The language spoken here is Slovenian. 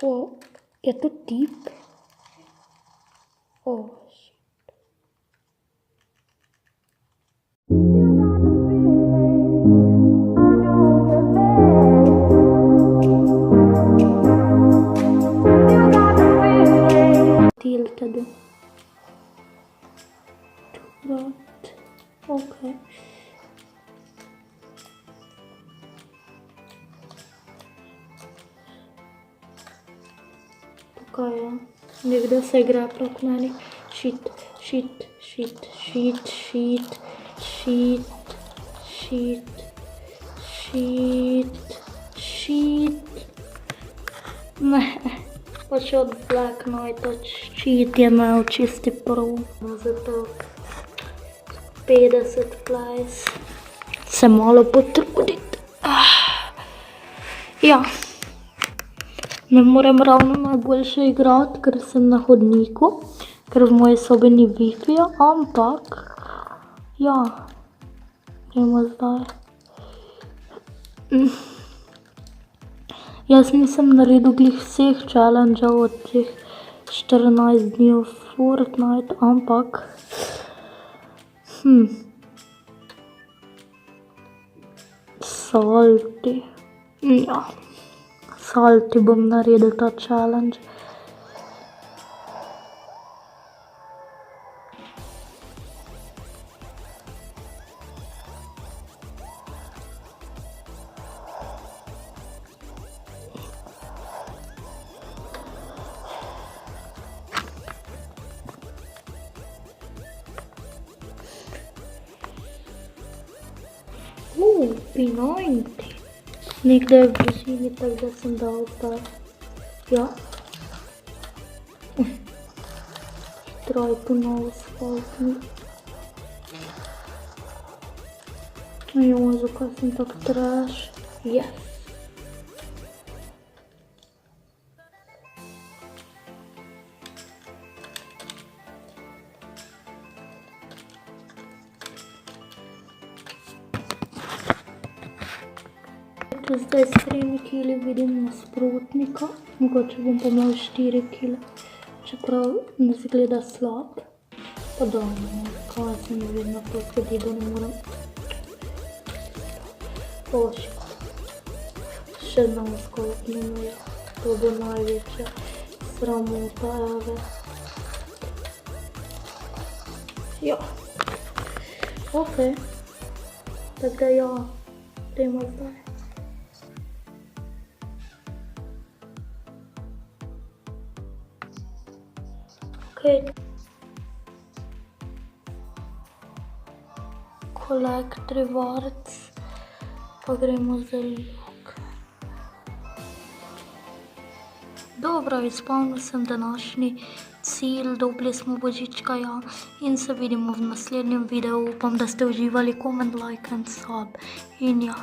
O, je to tip? O, tilted. Right. Okay. Tukaj nekdo se igra proti meni. Shit. Ne, pač od Black Knighta cheat je imel čisti prav. Zato 50 plays. Se malo potruditi. Ja. Ne morem ravno najboljše igrati, ker sem na hodniku, ker v moji sobi ni Wi-Fi-ja, ampak ja, gremo zdaj. Jaz nisem naredil glih vseh challengeov od teh 14 dni v Fortnite, ampak salti, ja. Salti bom naredil ta challenge. P90. Nekdaj v bližini, tako da sem dal ta, ja. Trojku na asfaltni. Joj, zakaj sem tak trash? Yes. Zdaj s 3 kili vidim nasprotnika, mogoče bom pa imel 4 kile, čeprav ne zgleda slab. Pa dajmo, kaj se mi vedno to zgodi, da ne moram. Še naskopnimo, ja. To bo največja sramota, ave. Ja. Ok. Tako da ja, gremo zdaj. Collect rewards, pa gremo zdaj luk. Dobro, izpolnil sem današnji cilj, dobili smo božička, ja, in se vidimo v naslednjem videu. Upam, da ste uživali, comment, like and sub. In ja,